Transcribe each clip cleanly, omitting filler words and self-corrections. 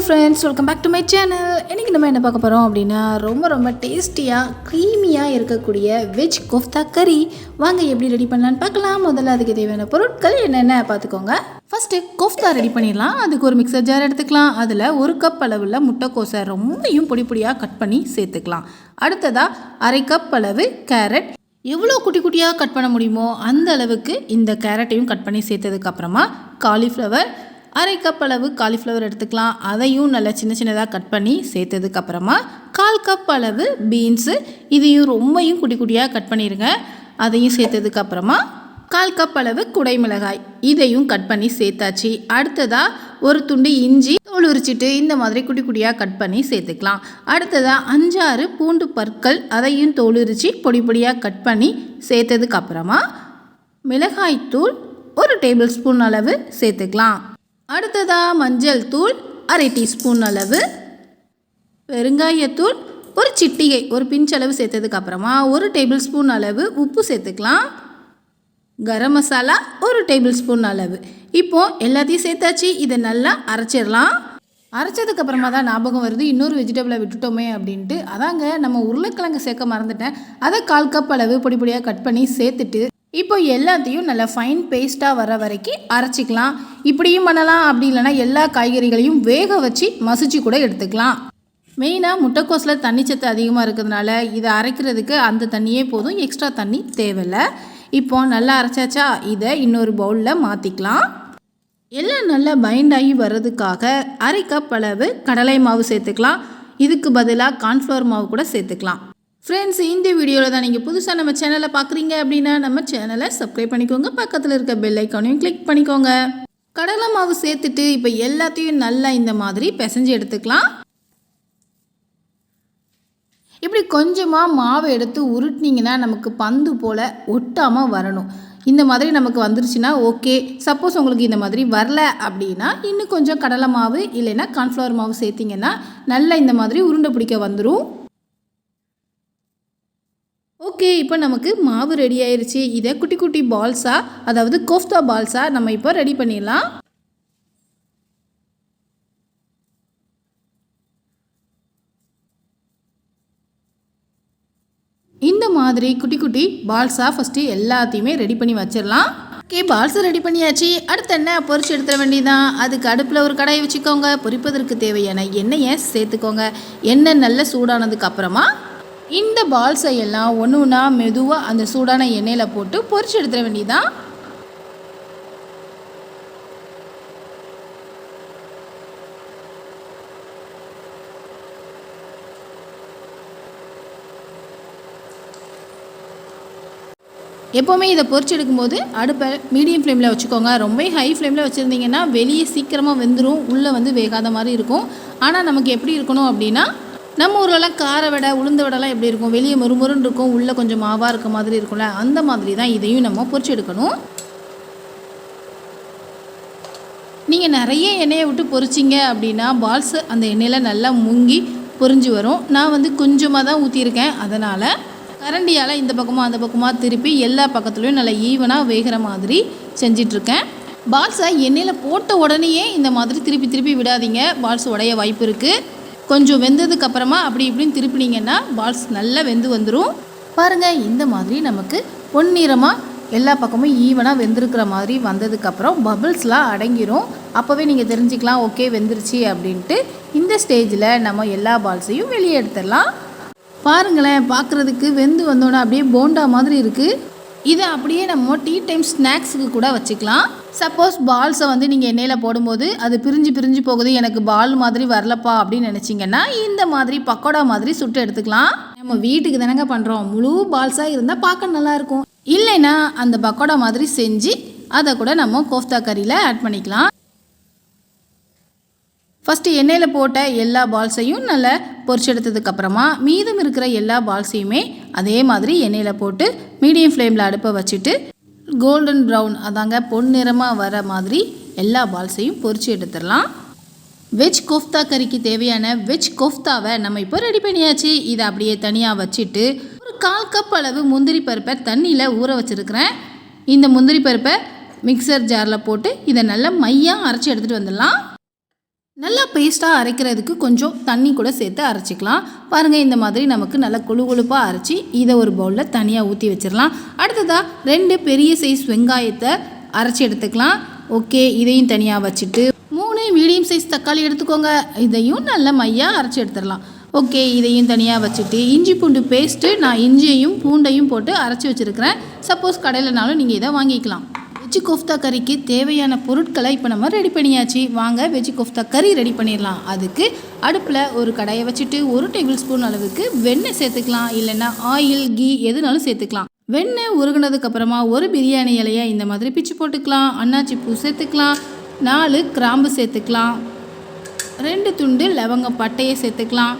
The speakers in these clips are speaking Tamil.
Friends, welcome back to my channel. இன்றைக்கி நம்ம என்ன பார்க்க போகிறோம் அப்படின்னா ரொம்ப டேஸ்டியாக க்ரீமியாக இருக்கக்கூடிய வெஜ் கோஃப்தா கறி. வாங்க எப்படி ரெடி பண்ணலான்னு பார்க்கலாம். முதல்ல அதுக்கு தேவையான பொருட்கள் என்னென்ன பார்த்துக்கோங்க. ஃபஸ்ட்டு கோஃப்தா ரெடி பண்ணிடலாம். அதுக்கு ஒரு மிக்சர் ஜார் எடுத்துக்கலாம். அதில் 1 கப் அளவில் முட்டைக்கோசை ரொம்பையும் பொடியாக கட் பண்ணி சேர்த்துக்கலாம். அடுத்ததாக 1/2 கப் அளவு கேரட், எவ்வளோ குட்டியாக கட் பண்ண முடியுமோ அந்த அளவுக்கு இந்த கேரட்டையும் கட் பண்ணி சேர்த்ததுக்கப்புறமா காலிஃப்ளவர், 1/2 கப் அளவு காலிஃப்ளவர் எடுத்துக்கலாம். அதையும் நல்லா சின்னதாக கட் பண்ணி சேர்த்ததுக்கப்புறமா 1/4 கப் அளவு பீன்ஸு, இதையும் ரொம்பையும் குட்டியாக கட் பண்ணிடுங்க. அதையும் சேர்த்ததுக்கப்புறமா 1/4 கப் அளவு குடைமிளகாய், இதையும் கட் பண்ணி சேர்த்தாச்சு. அடுத்ததாக ஒரு துண்டு இஞ்சி தோல் உரிச்சிட்டு இந்த மாதிரி குட்டியாக கட் பண்ணி சேர்த்துக்கலாம். அடுத்ததாக 5-6 பூண்டு பற்கள், அதையும் தோல் உரித்து பொடியாக கட் பண்ணி சேர்த்ததுக்கப்புறமா மிளகாய்த்தூள் 1 டேபிள் ஸ்பூன் அளவு சேர்த்துக்கலாம். அடுத்ததாக மஞ்சள் தூள் 1/2 டீஸ்பூன் அளவு, பெருங்காயத்தூள் ஒரு சிட்டிகை, ஒரு பிஞ்ச் அளவு சேர்த்ததுக்கப்புறமா 1 டேபிள் ஸ்பூன் அளவு உப்பு சேர்த்துக்கலாம். கரம் மசாலா 1 டேபிள் ஸ்பூன் அளவு. இப்போது எல்லாத்தையும் சேர்த்தாச்சு. இதை நல்லா அரைச்சிடலாம். அரைச்சதுக்கப்புறமா தான் ஞாபகம் வருது, இன்னொரு வெஜிடபிளை விட்டுட்டோமே அப்படின்ட்டு. அதாங்க நம்ம உருளைக்கிழங்கு சேர்க்க மறந்துட்டேன். அதை 1/4 கப் அளவு பொடியாக கட் பண்ணி சேர்த்துட்டு இப்போ எல்லாத்தையும் நல்லா ஃபைன் பேஸ்ட்டாக வர வரைக்கும் அரைச்சிக்கலாம். இப்படியும் பண்ணலாம், அப்படி இல்லைனா எல்லா காய்கறிகளையும் வேக வச்சு மசிச்சு கூட எடுத்துக்கலாம். மெயினாக முட்டைக்கோஸில் தண்ணி சத்து அதிகமாக இருக்கிறதுனால இதை அரைக்கிறதுக்கு அந்த தண்ணியே போதும், எக்ஸ்ட்ரா தண்ணி தேவையில்லை. இப்போ நல்லா அரைச்சாச்சா, இதை இன்னொரு பவுலில் மாற்றிக்கலாம். எல்லாம் நல்லா பைண்ட் ஆகி வர்றதுக்காக 1/2 கப் அளவு கடலை மாவு சேர்த்துக்கலாம். இதுக்கு பதிலாக கார்ன்ஃப்ளவர் மாவு கூட சேர்த்துக்கலாம். ஃப்ரெண்ட்ஸ், இந்த வீடியோவில் தான் நீங்கள் புதுசாக நம்ம சேனலை பார்க்குறீங்க அப்படின்னா நம்ம சேனலை சப்ஸ்கிரைப் பண்ணிக்கோங்க. பக்கத்தில் இருக்க பெல் ஐக்கானையும் கிளிக் பண்ணிக்கோங்க. கடலை மாவு சேர்த்துட்டு இப்போ எல்லாத்தையும் நல்லா இந்த மாதிரி பிசைஞ்சு எடுத்துக்கலாம். இப்படி கொஞ்சமாக மாவு எடுத்து உருட்டினீங்கன்னா நமக்கு பந்து போல் ஒட்டாமல் வரணும். இந்த மாதிரி நமக்கு வந்துருச்சுன்னா ஓகே. சப்போஸ் உங்களுக்கு இந்த மாதிரி வரல அப்படின்னா இன்னும் கொஞ்சம் கடலை மாவு இல்லைன்னா கார்ன்ஃப்ளவர் மாவு சேர்த்திங்கன்னா நல்லா இந்த மாதிரி உருண்டை பிடிக்க வந்துடும். ஓகே, இப்போ நமக்கு மாவு ரெடி ஆயிடுச்சு. இதை குட்டி பால்ஸாக, அதாவது கோஃப்தா பால்ஸாக நம்ம இப்போ ரெடி பண்ணிடலாம். இந்த மாதிரி குட்டி பால்ஸாக ஃபஸ்ட்டு எல்லாத்தையுமே ரெடி பண்ணி வச்சிடலாம். ஓகே, பால்ஸை ரெடி பண்ணியாச்சு. அடுத்து என்ன, பொரிச்சு எடுத்துட வேண்டியதான். அதுக்கு அடுப்பில் ஒரு கடாயை வச்சுக்கோங்க. பொரிப்பதற்கு தேவையான எண்ணெயை சேர்த்துக்கோங்க. எண்ணெய் நல்லா சூடானதுக்கு அப்புறமா இந்த பால்ஸை எல்லாம் ஒன்று மெதுவாக அந்த சூடான எண்ணெயில் போட்டு பொரிச்சு எடுத்துட வேண்டியதான். எப்போவுமே இதை பொரிச்சு எடுக்கும்போது அடுப்பை மீடியம் ஃப்ளேமில் வச்சுக்கோங்க. ரொம்ப ஹை ஃப்ளேமில் வச்சுருந்தீங்கன்னா வெளியே சீக்கிரமாக வெந்துடும், உள்ளே வந்து வேகாத மாதிரி இருக்கும். ஆனால் நமக்கு எப்படி இருக்கணும் அப்படின்னா, நம்ம ஊரெல்லாம் கார வடை, உளுந்த வடைலாம் எப்படி இருக்கும், வெளியே மொறுமொறுன்னு இருக்கும், உள்ளே கொஞ்சம் மாவாக இருக்க மாதிரி இருக்கும்ல, அந்த மாதிரி தான் இதையும் நம்ம பொரிச்சு எடுக்கணும். நீங்கள் நிறைய எண்ணெயை விட்டு பொரிச்சிங்க அப்படின்னா பால்ஸ் அந்த எண்ணெயில் நல்லா முங்கி பொரிஞ்சு வரும். நான் வந்து கொஞ்சமாக தான் ஊற்றியிருக்கேன். அதனால் கரண்டியால் இந்த பக்கமாக அந்த பக்கமாக திருப்பி எல்லா பக்கத்துலேயும் நல்லா ஈவனாக வேகிற மாதிரி செஞ்சிட்ருக்கேன். பால்ஸை எண்ணெயில் போட்ட உடனேயே இந்த மாதிரி திருப்பி விடாதீங்க, பால்ஸ் உடைய வாய்ப்பு இருக்குது. கொஞ்சம் வெந்ததுக்கு அப்புறமா அப்படி இப்படின்னு திருப்பினீங்கன்னா பால்ஸ் நல்லா வெந்து வந்துடும். பாருங்கள், இந்த மாதிரி நமக்கு பொன்னிறமாக எல்லா பக்கமும் ஈவனாக வெந்திருக்கிற மாதிரி வந்ததுக்கப்புறம் பபிள்ஸ்லாம் அடங்கிடும். அப்போவே நீங்கள் தெரிஞ்சுக்கலாம் ஓகே வெந்துருச்சு அப்படின்ட்டு. இந்த ஸ்டேஜில் நம்ம எல்லா பால்ஸையும் வெளியே எடுத்துடலாம். பாருங்களேன், பார்க்குறதுக்கு வெந்து வந்தோன்னே அப்படியே போண்டா மாதிரி இருக்குது. இதை அப்படியே நம்ம டீ டைம் ஸ்நாக்ஸுக்கு கூட வச்சுக்கலாம். சப்போஸ் பால்ஸை வந்து நீங்கள் எண்ணெயில் போடும்போது அது பிரிஞ்சு போகுது, எனக்கு பால் மாதிரி வரலப்பா அப்படின்னு நினச்சிங்கன்னா இந்த மாதிரி பக்கோடா மாதிரி சுட்டு எடுத்துக்கலாம். நம்ம வீட்டுக்கு தானங்க பண்ணுறோம், முழு பால்ஸாக இருந்தால் பார்க்க நல்லாயிருக்கும். இல்லைன்னா அந்த பக்கோடா மாதிரி செஞ்சு அதை கூட நம்ம கோஃப்தா கறியில் ஆட் பண்ணிக்கலாம். ஃபஸ்ட்டு எண்ணெயில் போட்ட எல்லா பால்ஸையும் நல்லா பொரிச்சு எடுத்ததுக்கப்புறமா மீதம் இருக்கிற எல்லா பால்ஸையுமே அதே மாதிரி எண்ணெயில் போட்டு மீடியம் ஃப்ளேமில் அடுப்பை வச்சுட்டு கோல்டன் ப்ரௌன், அதாங்க பொன்னிறமாக வர மாதிரி எல்லா பால்ஸையும் பொரிச்சு எடுத்துடலாம். வெஜ் கோஃப்தா கறிக்கு தேவையான வெஜ் கோஃப்தாவை நம்ம இப்போ ரெடி பண்ணியாச்சு. இதை அப்படியே தனியாக வச்சுட்டு ஒரு 1/4 கப் அளவு முந்திரி பருப்பை தண்ணியில் ஊற வச்சுருக்கிறேன். இந்த முந்திரி பருப்பை மிக்சர் ஜாரில் போட்டு இதை நல்லா மையாக அரைச்சி எடுத்துகிட்டு வந்துடலாம். நல்லா பேஸ்ட்டாக அரைக்கிறதுக்கு கொஞ்சம் தண்ணி கூட சேர்த்து அரைச்சிக்கலாம். பாருங்கள், இந்த மாதிரி நமக்கு நல்லா கொழு கொழுப்பாக அரைச்சி இதை ஒரு பவுலில் தனியாக ஊற்றி வச்சிடலாம். அடுத்ததாக 2 பெரிய சைஸ் வெங்காயத்தை அரைச்சி எடுத்துக்கலாம். ஓகே, இதையும் தனியாக வச்சுட்டு 3 மீடியம் சைஸ் தக்காளி எடுத்துக்கோங்க. இதையும் நல்லா மையாக அரைச்சி எடுத்துடலாம். ஓகே, இதையும் தனியாக வச்சுட்டு இஞ்சி பூண்டு பேஸ்ட்டு நான் இஞ்சியையும் பூண்டையும் போட்டு அரைச்சி வச்சுருக்கிறேன். சப்போஸ் கடையிலனாலும் நீங்கள் இதை வாங்கிக்கலாம். வெஜ்ஜு கோஃப்தா கறிக்கு தேவையான பொருட்களை இப்போ நம்ம ரெடி பண்ணியாச்சு. வாங்க வெஜ்ஜு கோஃப்தா கறி ரெடி பண்ணிடலாம். அதுக்கு அடுப்பில் ஒரு கடாயை வச்சுட்டு 1 டேபிள் ஸ்பூன் அளவுக்கு வெண்ணெய் சேர்த்துக்கலாம். இல்லைன்னா ஆயில், கீ எதுனாலும் சேர்த்துக்கலாம். வெண்ணெய் உருகுனதுக்கப்புறமா ஒரு பிரியாணி இலையை இந்த மாதிரி பிச்சு போட்டுக்கலாம். அன்னாச்சி பூ சேர்த்துக்கலாம். 4 கிராம்பு சேர்த்துக்கலாம். 2 துண்டு லவங்கம் பட்டையை சேர்த்துக்கலாம்.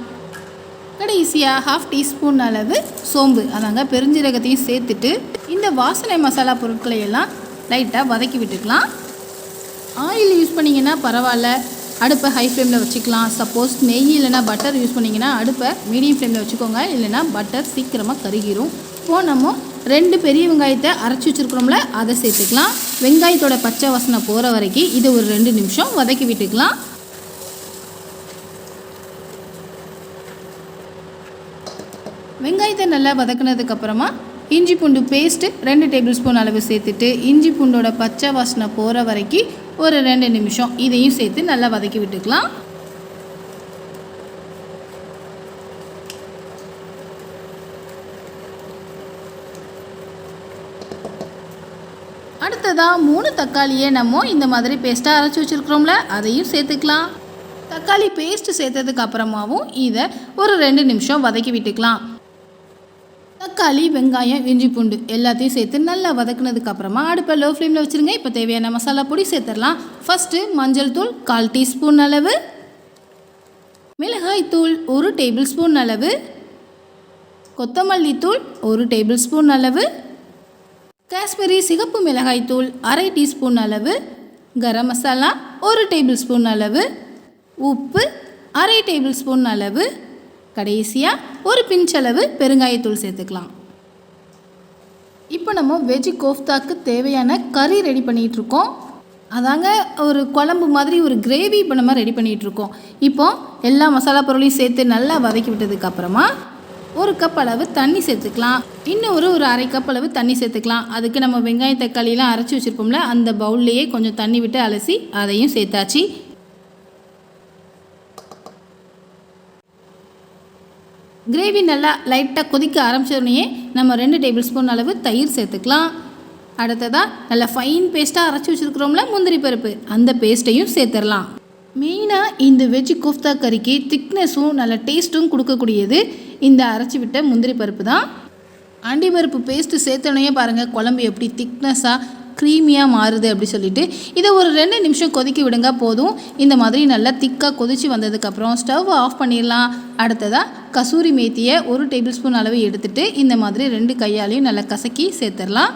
கடைசியாக 1/2 டீஸ்பூன் அளவு சோம்பு, அதாங்க பெருஞ்சீரகத்தையும் சேர்த்துட்டு இந்த வாசனை மசாலா பொருட்களை எல்லாம் லைட்டாக வதக்கி விட்டுக்கலாம். ஆயில் யூஸ் பண்ணிங்கன்னா பரவாயில்ல, அடுப்பை ஹை ஃப்ளேமில் வச்சுக்கலாம். சப்போஸ் நெய் இல்லைனா பட்டர் யூஸ் பண்ணிங்கன்னா அடுப்பை மீடியம் ஃப்ளேமில் வச்சுக்கோங்க. இல்லைனா பட்டர் சீக்கிரமாக கருகிரும். இப்போது நம்ம 2 பெரிய வெங்காயத்தை அரைச்சி வச்சுருக்கிறோம்ல, அதை சேர்த்துக்கலாம். வெங்காயத்தோட பச்சை வாசனை போகிற வரைக்கும் இதை ஒரு 2 நிமிஷம் வதக்கி விட்டுக்கலாம். வெங்காயத்தை நல்லா வதக்குனதுக்கப்புறமா இஞ்சி பூண்டு பேஸ்ட்டு 2 டேபிள் ஸ்பூன் அளவு சேர்த்துட்டு இஞ்சி பூண்டோட பச்சை வாசனை போகிற வரைக்கும் ஒரு 2 நிமிஷம் இதையும் சேர்த்து நல்லா வதக்கி விட்டுக்கலாம். அடுத்ததாக 3 தக்காளியை நம்ம இந்த மாதிரி பேஸ்ட்டாக அரைச்சி வச்சுருக்கிறோம்ல, அதையும் சேர்த்துக்கலாம். தக்காளி பேஸ்ட்டு சேர்த்ததுக்கு அப்புறமாவும் இதை ஒரு 2 நிமிஷம் வதக்கி விட்டுக்கலாம். தக்காளி, வெங்காயம், இஞ்சி பூண்டு எல்லாத்தையும் சேர்த்து நல்லா வதக்குனதுக்கு அப்புறமா அடுப்பை லோ ஃப்ளேமில் வச்சுருங்க. இப்போ தேவையான மசாலா பொடி சேர்த்துடலாம். ஃபஸ்ட்டு மஞ்சள் தூள் 1/4 டீஸ்பூன் அளவு, மிளகாய் தூள் 1 டேபிள் ஸ்பூன் அளவு, கொத்தமல்லி தூள் 1 டேபிள் ஸ்பூன் அளவு, காஷ்மீரி சிகப்பு மிளகாய் தூள் 1/2 டீஸ்பூன் அளவு, கரம் மசாலா 1 டேபிள் ஸ்பூன் அளவு, உப்பு 1/2 டேபிள் ஸ்பூன் அளவு, கடைசியாக ஒரு பிஞ்ச் அளவு பெருங்காயத்தூள் சேர்த்துக்கலாம். இப்போ நம்ம வெஜ் கோஃப்தாக்கு தேவையான கறி ரெடி பண்ணிகிட்ருக்கோம். அதாங்க ஒரு குழம்பு மாதிரி ஒரு கிரேவி இப்போ நம்ம ரெடி பண்ணிகிட்ருக்கோம். இப்போது எல்லா மசாலா பொருளையும் சேர்த்து நல்லா வதக்கி விட்டதுக்கப்புறமா 1 கப் அளவு தண்ணி சேர்த்துக்கலாம். இன்னும் ஒரு 1/2 கப் அளவு தண்ணி சேர்த்துக்கலாம். அதுக்கு நம்ம வெங்காயம் தக்காளியெலாம் அரைச்சி வச்சுருப்போம்ல, அந்த பவுல்லையே கொஞ்சம் தண்ணி விட்டு அலசி அதையும் சேர்த்தாச்சு. கிரேவி நல்லா லைட்டாக கொதிக்க ஆரம்பிச்சோடனே நம்ம 2 டேபிள் ஸ்பூன் அளவு தயிர் சேர்த்துக்கலாம். அடுத்ததாக நல்லா ஃபைன் பேஸ்ட்டாக அரைச்சி வச்சுருக்கிறோம்ல முந்திரி பருப்பு, அந்த பேஸ்ட்டையும் சேர்த்துடலாம். மெயினாக இந்த வெஜ் கோஃப்தா கறிக்கு திக்னஸும் நல்ல டேஸ்ட்டும் கொடுக்கக்கூடியது இந்த அரைச்சி விட்ட முந்திரி பருப்பு தான். அண்டி பருப்பு பேஸ்ட்டு சேர்த்தோடனே பாருங்கள் குழம்பு எப்படி திக்னஸாக க்ரீமியாக மாறுது அப்படி சொல்லிட்டு இதை ஒரு 2 நிமிஷம் கொதிக்க விடுங்க போதும். இந்த மாதிரி நல்லா திக்காக கொதித்து வந்ததுக்கப்புறம் ஸ்டவ் ஆஃப் பண்ணிடலாம். அடுத்ததாக கசூரி மேத்தியை 1 டேபிள் ஸ்பூன் அளவு எடுத்துகிட்டு இந்த மாதிரி 2 கையாலையும் நல்லா கசக்கி சேர்த்துடலாம்.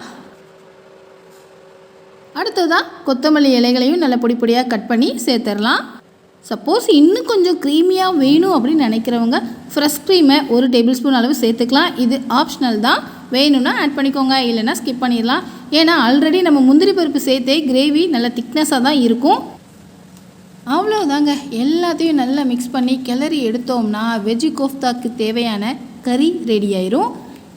அடுத்ததாக கொத்தமல்லி இலைகளையும் நல்லா பொடி பொடியாக கட் பண்ணி சேர்த்துடலாம். சப்போஸ் இன்னும் கொஞ்சம் க்ரீமியாக வேணும் அப்படின்னு நினைக்கிறவங்க ஃப்ரெஷ் க்ரீமை 1 டேபிள் ஸ்பூன் அளவு சேர்த்துக்கலாம். இது ஆப்ஷனல் தான், வேணும்னா ஆட் பண்ணிக்கோங்க, இல்லைன்னா ஸ்கிப் பண்ணிடலாம். ஏன்னா ஆல்ரெடி நம்ம முந்திரி பருப்பு சேர்த்தே கிரேவி நல்ல திக்னஸாக தான் இருக்கும். அவ்வளோதாங்க, எல்லாத்தையும் நல்லா மிக்ஸ் பண்ணி கிளறி எடுத்தோம்னா வெஜ்ஜு கோஃப்தாக்கு தேவையான கறி ரெடி ஆயிரும்.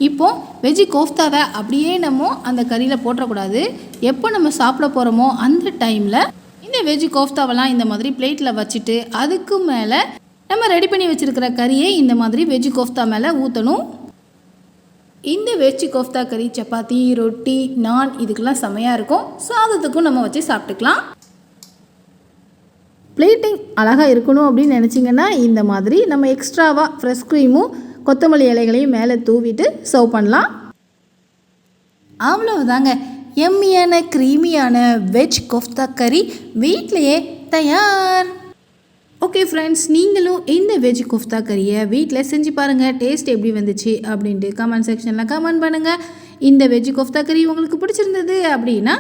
இப்போது வெஜ்ஜு கோஃப்தாவை அப்படியே நம்ம அந்த கறியில் போட்டக்கூடாது. எப்போ நம்ம சாப்பிட போகிறோமோ அந்த டைமில் இந்த வெஜ்ஜு கோஃப்தாவெல்லாம் இந்த மாதிரி பிளேட்டில் வச்சுட்டு அதுக்கு மேலே நம்ம ரெடி பண்ணி வச்சுருக்கிற கறியை இந்த மாதிரி வெஜ்ஜு கோஃப்தா மேலே ஊற்றணும். இந்த வெஜ்ஜு கோஃப்தா கறி சப்பாத்தி, ரொட்டி, நான் இதுக்கெல்லாம் செமையாக இருக்கும். சாதத்துக்கும் நம்ம வச்சு சாப்பிட்டுக்கலாம். பிளேட்டிங் அழகாக இருக்கணும் அப்படின்னு நினச்சிங்கன்னா இந்த மாதிரி நம்ம எக்ஸ்ட்ராவாக ஃப்ரெஷ் க்ரீமும் கொத்தமல்லி இலைகளையும் மேலே தூவிட்டு சர்வ் பண்ணலாம். அவ்வளவுதாங்க, எம்மியான க்ரீமியான வெஜ் கோஃப்தா கறி வீட்டிலையே தயார். ஓகே ஃப்ரெண்ட்ஸ், நீங்களும் இந்த வெஜ் கோஃப்தா கறியை வீட்டில் செஞ்சு பாருங்கள். டேஸ்ட் எப்படி வந்துச்சு அப்படின்ட்டு கமெண்ட் செக்ஷனில் கமெண்ட் பண்ணுங்கள். இந்த வெஜ் கோஃப்தா கறி உங்களுக்கு பிடிச்சிருந்தது அப்படின்னா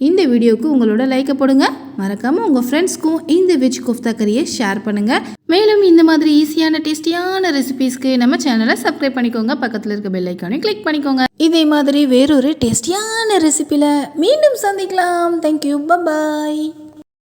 இந்த வீடியோவுக்கு உங்களோட லைக்கை போடுங்க. மறக்காமல் உங்கள் ஃப்ரெண்ட்ஸ்க்கும் இந்த வெஜ் கோஃப்தா கறியை ஷேர் பண்ணுங்கள். மேலும் இந்த மாதிரி ஈஸியான டேஸ்டியான ரெசிபீஸ்க்கு நம்ம சேனலை சப்ஸ்கிரைப் பண்ணிக்கோங்க. பக்கத்தில் இருக்க பெல் ஐக்கானை கிளிக் பண்ணிக்கோங்க. இதே மாதிரி வேறொரு டேஸ்டியான ரெசிபியில் மீண்டும் சந்திக்கலாம். தேங்க்யூ, பாய்.